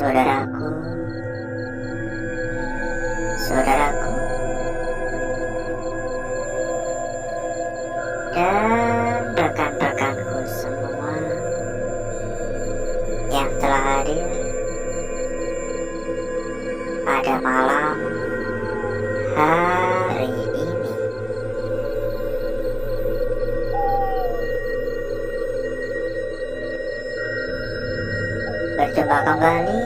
Saudaraku, saudaraku, dan rekan-rekanku semua yang telah hadir pada malam hari ini. Berjumpa kembali,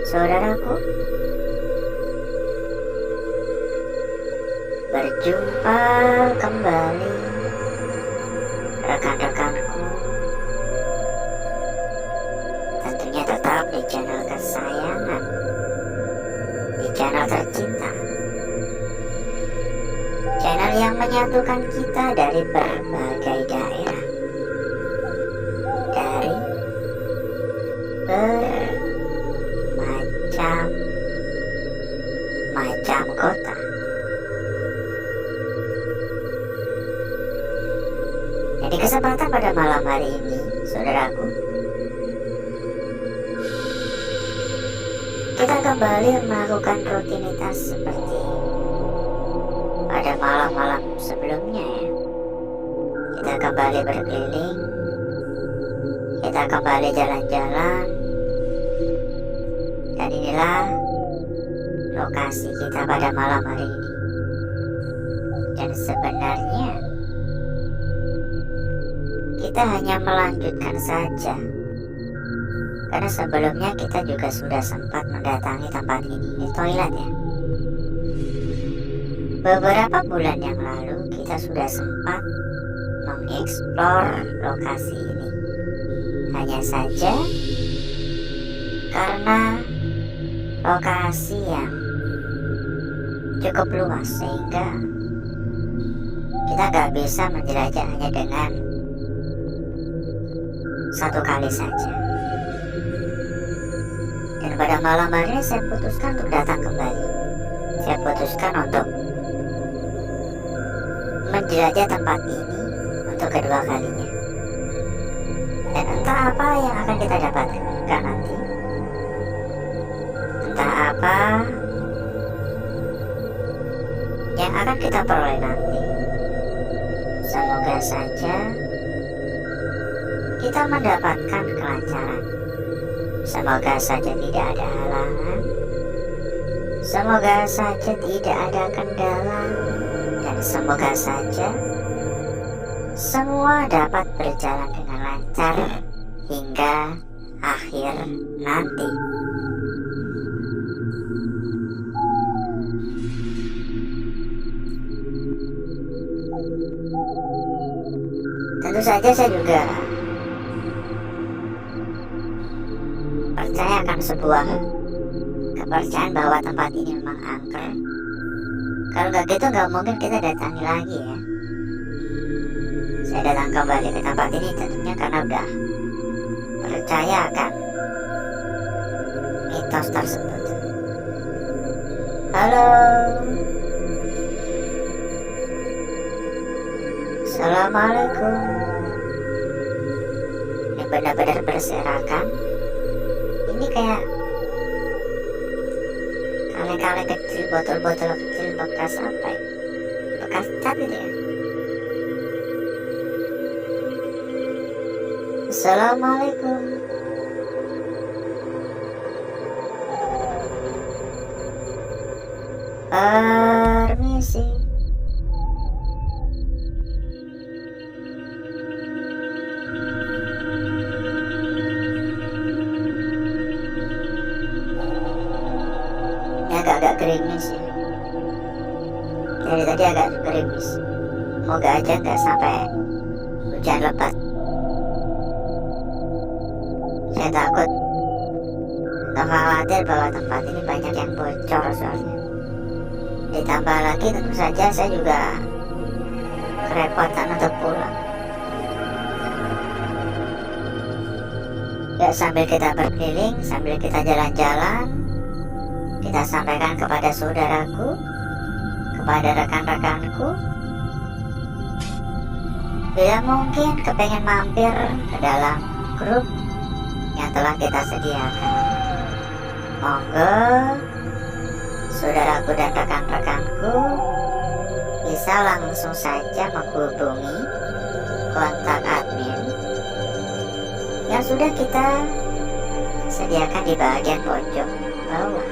saudaraku. Berjumpa kembali, rekan-rekanku. Tentunya tetap di channel kesayangan, di channel tercinta, channel yang menyatukan kita dari berbagai daerah, dari bermacam kota. Di kesempatan pada malam hari ini, saudaraku, kita kembali melakukan rutinitas seperti pada malam-malam sebelumnya ya. Kita kembali berkeliling, kita kembali jalan-jalan, dan inilah lokasi kita pada malam hari ini. Dan sebenarnya kita hanya melanjutkan saja, karena sebelumnya kita juga sudah sempat mendatangi tempat ini, di toilet ya. Beberapa bulan yang lalu kita sudah sempat mengeksplor lokasi ini. Hanya saja karena lokasi yang cukup luas sehingga kita gak bisa menjelajah hanya dengan satu kali saja. Dan pada malam hari ini saya putuskan untuk datang kembali. Saya putuskan untuk menjelajah tempat ini untuk kedua kalinya. Dan entah apa yang akan kita dapatkan nanti, entah apa yang akan kita peroleh nanti, semoga saja kita mendapatkan kelancaran. Semoga saja tidak ada halangan, semoga saja tidak ada kendala, dan semoga saja semua dapat berjalan dengan lancar hingga akhir nanti. Tentu saja saya juga percaya akan sebuah kepercayaan bahwa tempat ini memang angker. Kalau nggak gitu nggak mungkin kita datangi lagi ya. Saya datang kembali ke tempat ini tentunya karena udah percaya akan mitos tersebut. Halo, Assalamualaikum. Ini benar-benar berserakan. Ini kayak kaleng-kaleng kecil, botol-botol kecil bekas apa ya? Bekas cat gitu ya. Assalamualaikum. Permisi. Agak gerimis ya. Dari tadi agak gerimis. Moga aja nggak sampai hujan lebat. Saya takut atau khawatir bahwa tempat ini banyak yang bocor soalnya. Ditambah lagi tentu saja saya juga kerepotan untuk pulang. Ya, sambil kita berkeliling, sambil kita jalan-jalan, kita sampaikan kepada saudaraku, kepada rekan-rekanku, bila mungkin kepengen mampir ke dalam grup yang telah kita sediakan. Monggo saudaraku dan rekan-rekanku bisa langsung saja menghubungi kontak admin yang sudah kita sediakan di bagian pojok bawah.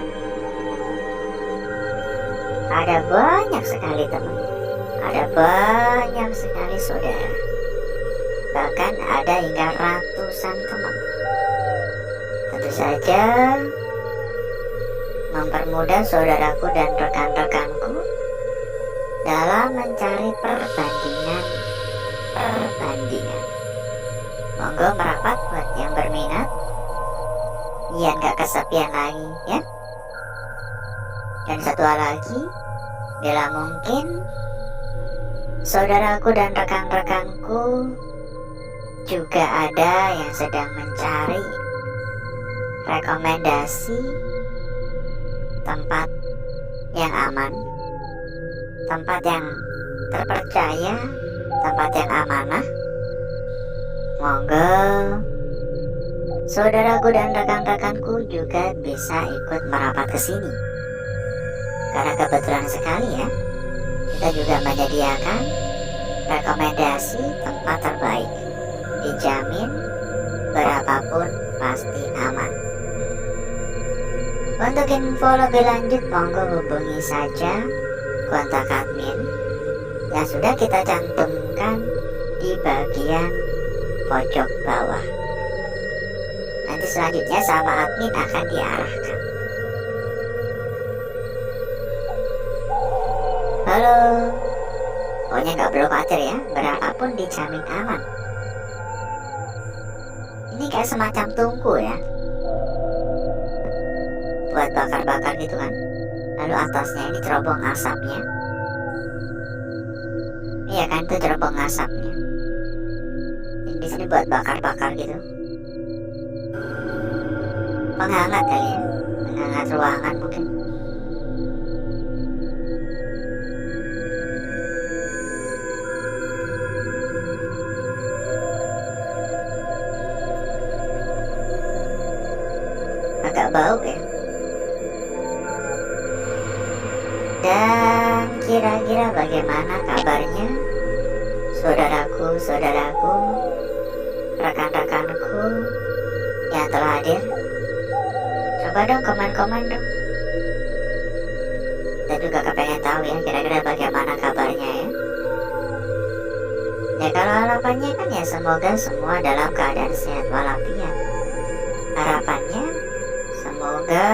Ada banyak sekali teman, ada banyak sekali saudara, bahkan ada hingga ratusan teman. Tentu saja mempermudah saudaraku dan rekan-rekanku dalam mencari perbandingan. Monggo merapat buat yang berminat, biar gak kesepian lagi ya. Dan satu hal lagi, bila mungkin saudaraku dan rekan-rekanku juga ada yang sedang mencari rekomendasi tempat yang aman, tempat yang terpercaya, tempat yang amanah, monggo saudaraku dan rekan-rekanku juga bisa ikut merapat ke sini. Karena kebetulan sekali ya, kita juga menyediakan rekomendasi tempat terbaik, dijamin berapapun pasti aman. Untuk info lebih lanjut, monggo hubungi saja kontak admin yang sudah kita cantumkan di bagian pojok bawah. Nanti selanjutnya sama admin akan diarahkan. Halo, pokoknya nggak perlu khawatir ya, berapapun dijamin aman. Ini kayak semacam tungku ya, buat bakar-bakar gitu kan. Lalu atasnya ini cerobong asapnya. Iya kan, itu cerobong asapnya. Di sini buat bakar-bakar gitu. Penghangat kali ya, penghangat ruangan mungkin. Agak bau ya. Dan kira-kira bagaimana kabarnya saudaraku, rekan-rekanku yang telah hadir? Coba dong komen-komen dong. Kita juga kepengen tahu ya kira-kira bagaimana kabarnya ya. Ya kalau harapannya kan ya semoga semua dalam keadaan sehat walafiat. Harapannya semoga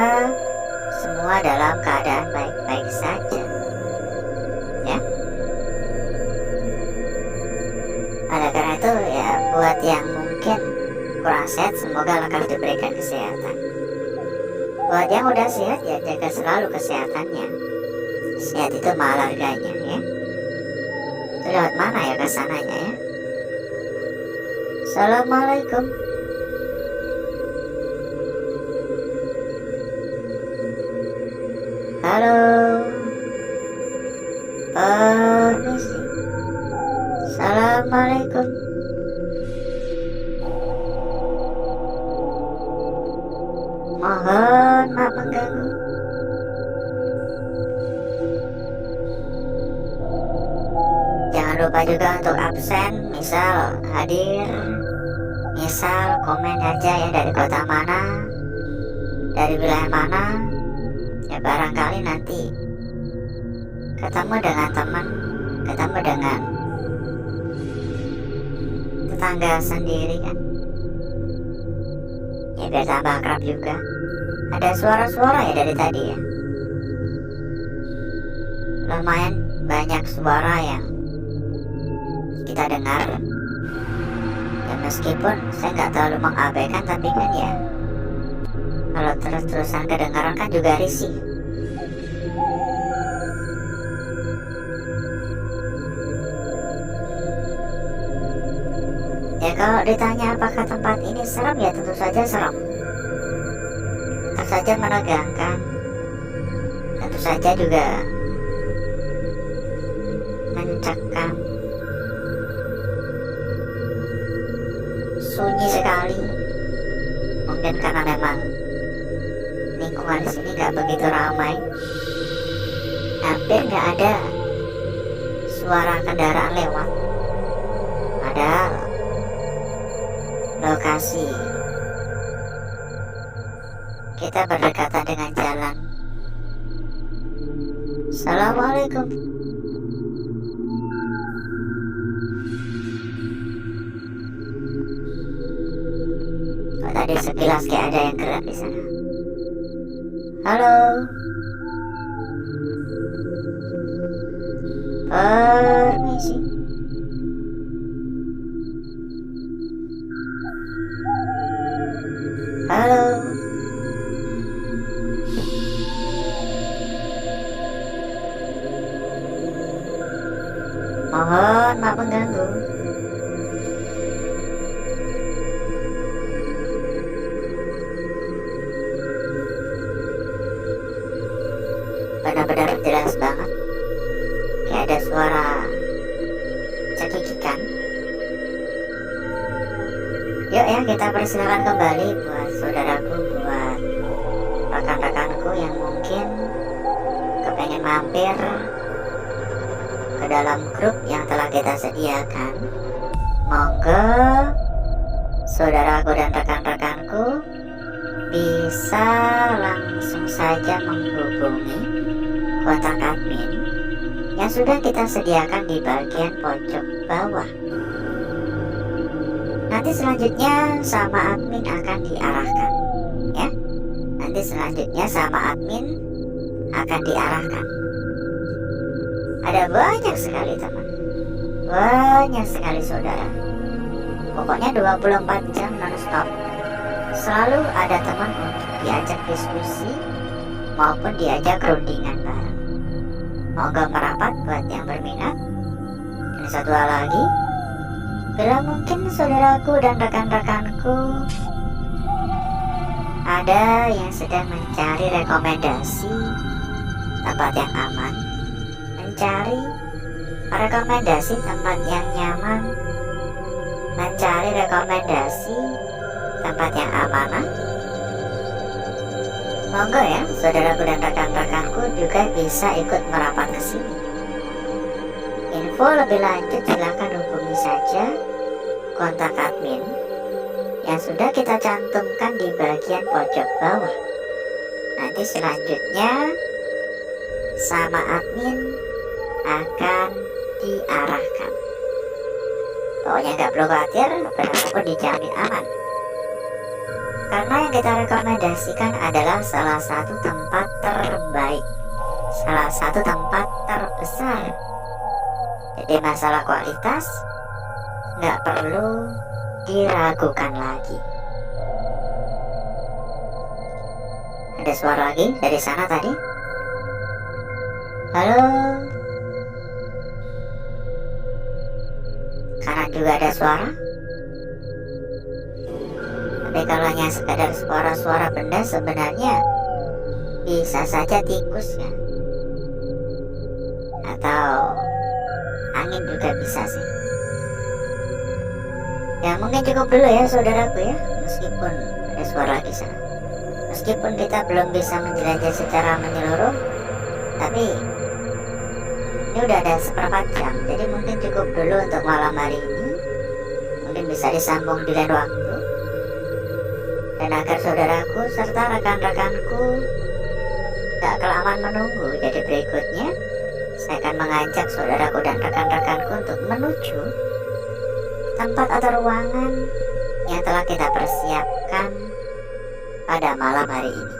semua dalam keadaan baik-baik saja ya. Oleh karena itu ya, buat yang mungkin kurang sehat, semoga lekas diberikan kesehatan. Buat yang udah sehat ya, jaga selalu kesehatannya. Sehat itu mahal harganya ya. Itu lewat mana ya kesananya ya. Assalamualaikum. Halo, permisi. Assalamualaikum. Mohon maaf mengganggu. Jangan lupa juga untuk absen, misal hadir, misal komen aja ya dari kota mana, dari wilayah mana. Ya barangkali nanti ketemu dengan teman, ketemu dengan tetangga sendiri kan, ya biar tambah akrab juga. Ada suara-suara ya dari tadi ya, lumayan banyak suara yang kita dengar. Ya meskipun saya nggak terlalu mengabaikan, tapi kan ya kalau terus-terusan kedengaran kan juga risih. Ya kalau ditanya apakah tempat ini serem, ya tentu saja serem, tentu saja menegangkan, tentu saja juga mencekam, sunyi sekali, memang lingkungan di sini nggak begitu ramai, hampir nggak ada suara kendaraan lewat. Padahal lokasi kita berdekatan dengan jalan. Assalamualaikum. Oh, tadi sekilas kayak ada yang gerak di sana. Halo. Permisi. Halo. Mohon maaf mengganggu. Benar-benar jelas banget. Kayak ada suara cekikikan. Yuk ya, kita persilakan kembali buat saudaraku, buat rekan-rekanku yang mungkin kepengen mampir ke dalam grup yang telah kita sediakan. Monggo saudaraku dan rekan-rekanku bisa langsung saja menghubungi kontak admin yang sudah kita sediakan di bagian pojok bawah. Nanti selanjutnya sama admin akan diarahkan, ya. Nanti selanjutnya sama admin akan diarahkan. Ada banyak sekali teman, banyak sekali saudara. Pokoknya 24 jam non-stop selalu ada teman untuk diajak diskusi maupun diajak rundingan bareng. Moga merapat buat yang berminat. Dan satu hal lagi, bila mungkin saudaraku dan rekan-rekanku ada yang sedang mencari rekomendasi tempat yang aman, mencari rekomendasi tempat yang nyaman, mencari rekomendasi tempat yang amanah, monggo ya saudaraku dan rekan-rekanku juga bisa ikut merapat ke sini. Info lebih lanjut silakan hubungi saja kontak admin yang sudah kita cantumkan di bagian pojok bawah. Nanti selanjutnya sama admin akan diarahkan. Pokoknya nggak perlu khawatir, berapapun dijamin aman. Karena yang kita rekomendasikan adalah salah satu tempat terbaik, salah satu tempat terbesar. Jadi masalah kualitas nggak perlu diragukan lagi. Ada suara lagi dari sana tadi. Halo. Kanan juga ada suara. Tapi kalau hanya sekadar suara-suara benda, sebenarnya bisa saja tikus ya, atau angin juga bisa sih. Ya mungkin cukup dulu ya saudaraku ya, meskipun ada suara di sana. Meskipun kita belum bisa menjelajah secara menyeluruh, tapi ini udah ada seperempat jam, jadi mungkin cukup dulu untuk malam hari ini. Mungkin bisa disambung di lain waktu. Dan agar saudaraku serta rekan-rekanku gak kelamaan menunggu, jadi berikutnya saya akan mengajak saudaraku dan rekan-rekanku untuk menuju tempat atau ruangan yang telah kita persiapkan pada malam hari ini.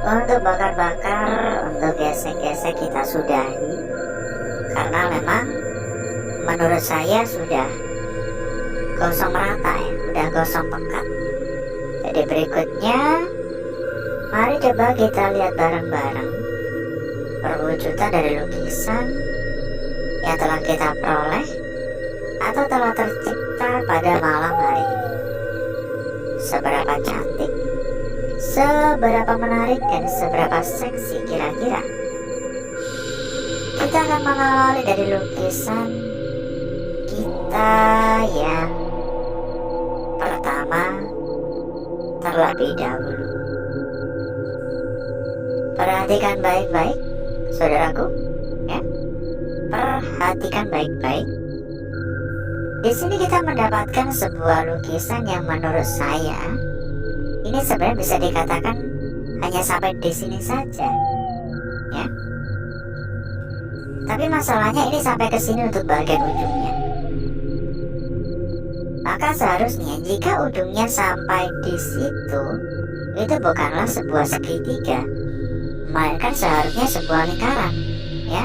Untuk bakar-bakar, untuk gesek-gesek kita sudahi, karena memang menurut saya sudah gosong merata ya, udah gosong pekat. Jadi berikutnya, mari coba kita lihat bareng-bareng perwujudan dari lukisan yang telah kita peroleh atau telah tercipta pada malam hari ini. Seberapa cantik, seberapa menarik, dan seberapa seksi kira-kira. Kita akan mengawali dari lukisan kita yang pertama terlebih dahulu. Perhatikan baik-baik, saudaraku, ya. Perhatikan baik-baik. Di sini kita mendapatkan sebuah lukisan yang menurut saya ini sebenarnya bisa dikatakan hanya sampai di sini saja, ya. Tapi masalahnya ini sampai ke sini untuk bagian ujungnya. Maka seharusnya jika ujungnya sampai di situ, itu bukanlah sebuah segitiga, melainkan seharusnya sebuah lingkaran, ya.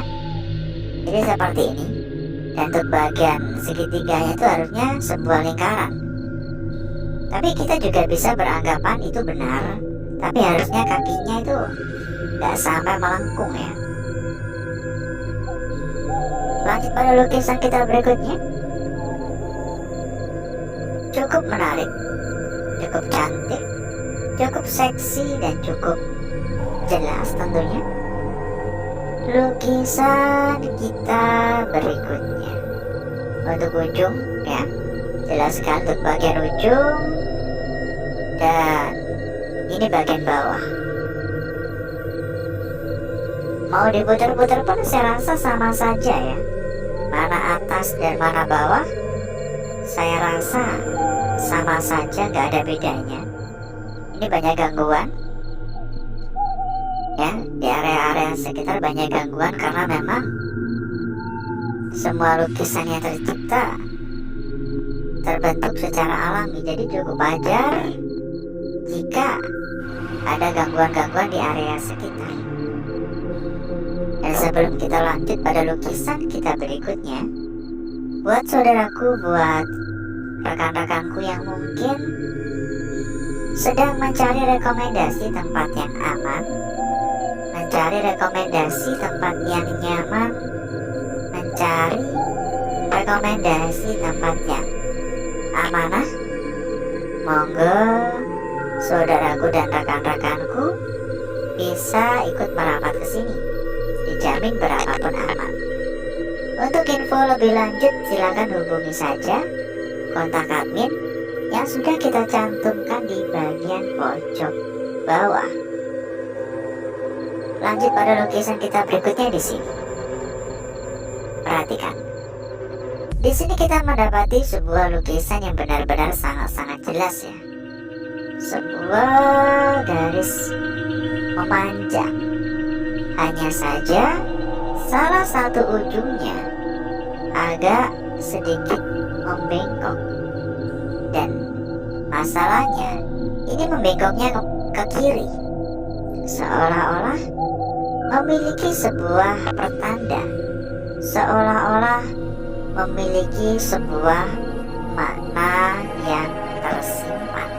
Jadi seperti ini. Dan untuk bagian segitiganya itu harusnya sebuah lingkaran. Tapi kita juga bisa beranggapan itu benar, tapi harusnya kakinya itu nggak sampai melengkung, ya. Lanjut pada lukisan kita berikutnya. Cukup menarik, cukup cantik, cukup seksi, dan cukup jelas tentunya. Lukisan kita berikutnya untuk ujung, ya, jelas sekali untuk bagian ujung, dan ini bagian bawah. Mau diputar-putar pun saya rasa sama saja, ya. Mana atas dan mana bawah, saya rasa sama saja, gak ada bedanya. Ini banyak gangguan, ya, di area-area sekitar banyak gangguan karena memang semua lukisan yang tercipta terbentuk secara alami. Jadi cukup wajar jika ada gangguan-gangguan di area sekitar. Dan sebelum kita lanjut pada lukisan kita berikutnya, buat saudaraku, buat rekan-rekanku yang mungkin sedang mencari rekomendasi tempat yang aman, mencari rekomendasi tempat yang nyaman, mencari rekomendasi tempat yang amanah. Monggo saudaraku dan rekan-rekanku bisa ikut merapat ke sini, dijamin berapapun aman. Untuk info lebih lanjut silakan hubungi saja kontak admin yang sudah kita cantumkan di bagian pojok bawah. Lanjut pada lukisan kita berikutnya di sini. Perhatikan. Di sini kita mendapati sebuah lukisan yang benar-benar sangat-sangat jelas ya. Sebuah garis memanjang. Hanya saja salah satu ujungnya agak sedikit membengkok. Dan masalahnya ini membengkoknya ke kiri, seolah-olah memiliki sebuah pertanda, seolah-olah memiliki sebuah makna yang tersimpan.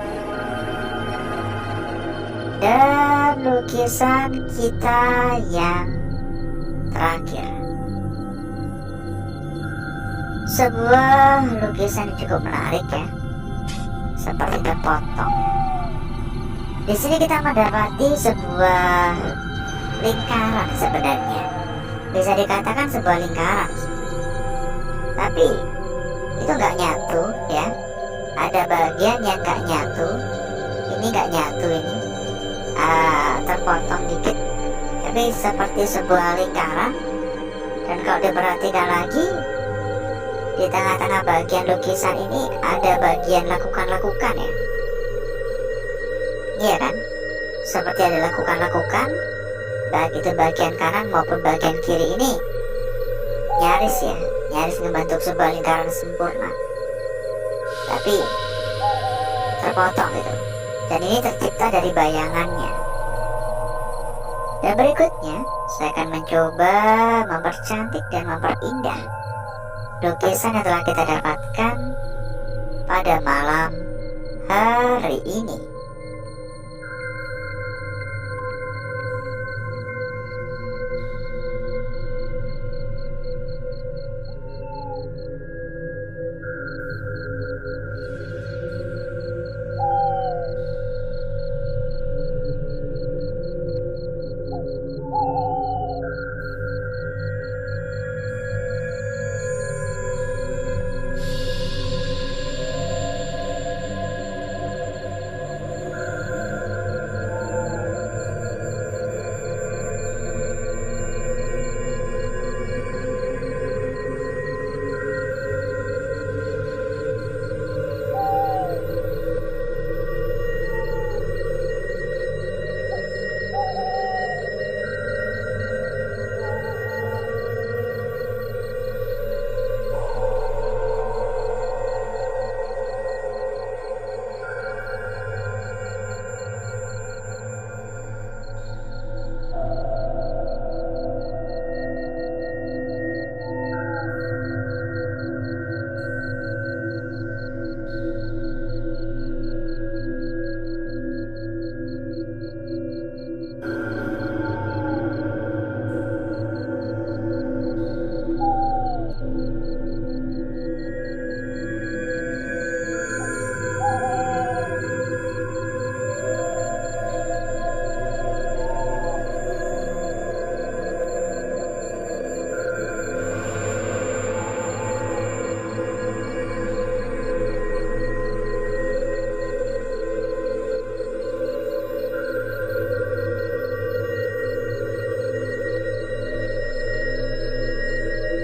Dan lukisan kita yang terakhir, sebuah lukisan yang cukup menarik ya, seperti terpotong. Di sini kita mendapati sebuah lingkaran sebenarnya, bisa dikatakan sebuah lingkaran, tapi itu nggak nyatu ya. Ada bagian yang nggak nyatu, ini nggak nyatu ini, terpotong dikit, tapi seperti sebuah lingkaran. Dan kalau diperhatikan lagi, di tengah-tengah bagian lukisan ini ada bagian lakukan-lakukan ya. Iya kan? Seperti ada lakukan-lakukan, baik itu bagian kanan maupun bagian kiri ini nyaris ya, nyaris membentuk sebuah lingkaran sempurna. Tapi terpotong gitu. Dan ini tercipta dari bayangannya. Dan berikutnya saya akan mencoba mempercantik dan memperindah lukisan yang telah kita dapatkan pada malam hari ini.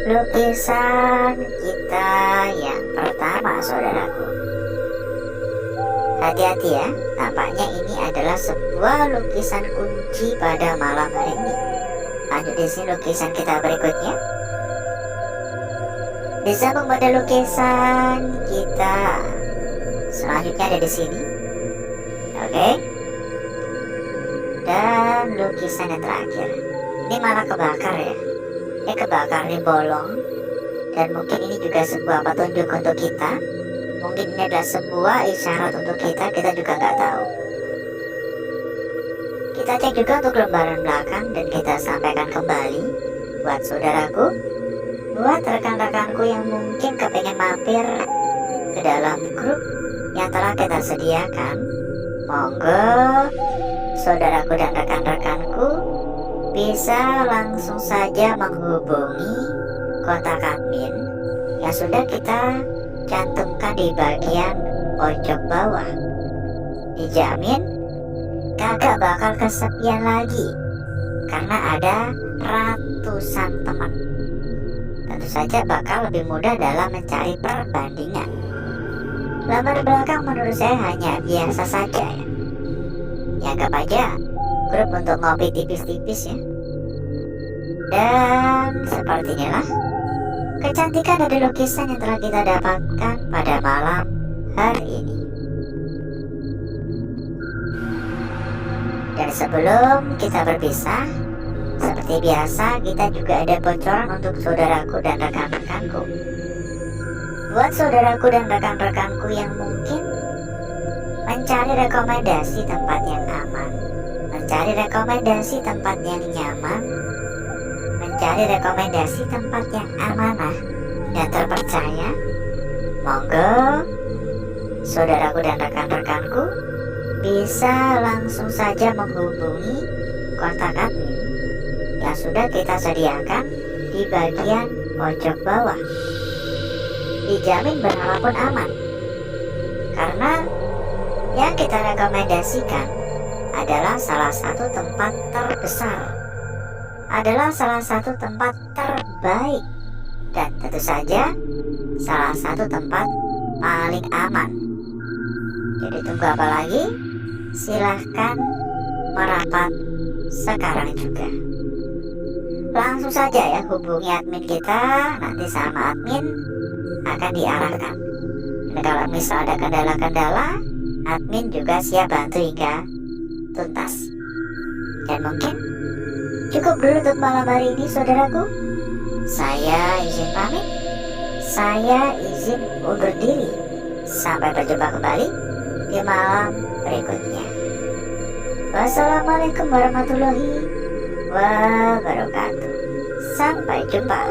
Lukisan kita yang pertama, saudaraku. Hati-hati ya, tampaknya ini adalah sebuah lukisan kunci pada malam hari ini. Lanjut di sini lukisan kita berikutnya. Disambung pada lukisan kita selanjutnya ada di sini. Oke. Dan lukisan yang terakhir. Ini malah kebakar ya. Ini kebakar, ini bolong. Dan mungkin ini juga sebuah petunjuk untuk kita. Mungkin ini adalah sebuah isyarat untuk kita juga nggak tahu. Kita cek juga untuk lembaran belakang dan kita sampaikan kembali buat saudaraku, buat rekan-rekanku yang mungkin kepengen mampir ke dalam grup yang telah kita sediakan. Monggo saudaraku dan rekan-rekanku bisa langsung saja menghubungi kontak admin yang sudah kita cantumkan di bagian pojok bawah. Dijamin kagak bakal kesepian lagi karena ada ratusan teman. Tentu saja bakal lebih mudah dalam mencari perbandingan. Lembar belakang menurut saya hanya biasa saja ya. Ya anggap aja grup untuk ngopi tipis-tipis ya. Dan sepertinya lah kecantikan dari lukisan yang telah kita dapatkan pada malam hari ini. Dan sebelum kita berpisah, seperti biasa kita juga ada bocoran untuk saudaraku dan rekan-rekanku. Buat saudaraku dan rekan-rekanku yang mungkin mencari rekomendasi tempat yang aman, mencari rekomendasi tempat yang nyaman, mencari rekomendasi tempat yang amanah dan terpercaya, monggo saudaraku dan rekan-rekanku bisa langsung saja menghubungi kontak admin yang sudah kita sediakan di bagian pojok bawah. Dijamin berapa pun aman, karena yang kita rekomendasikan adalah salah satu tempat terbesar, adalah salah satu tempat terbaik, dan tentu saja salah satu tempat paling aman. Jadi tunggu apa lagi? Silahkan merapat sekarang juga. Langsung saja ya hubungi admin kita, nanti sama admin akan diarahkan. Dan kalau misal ada kendala-kendala, admin juga siap bantu hingga tuntas. Dan mungkin cukup dulu untuk malam hari ini saudaraku. Saya izin pamit, saya izin undur diri. Sampai berjumpa kembali di malam berikutnya. Wassalamualaikum warahmatullahi wabarakatuh. Sampai jumpa.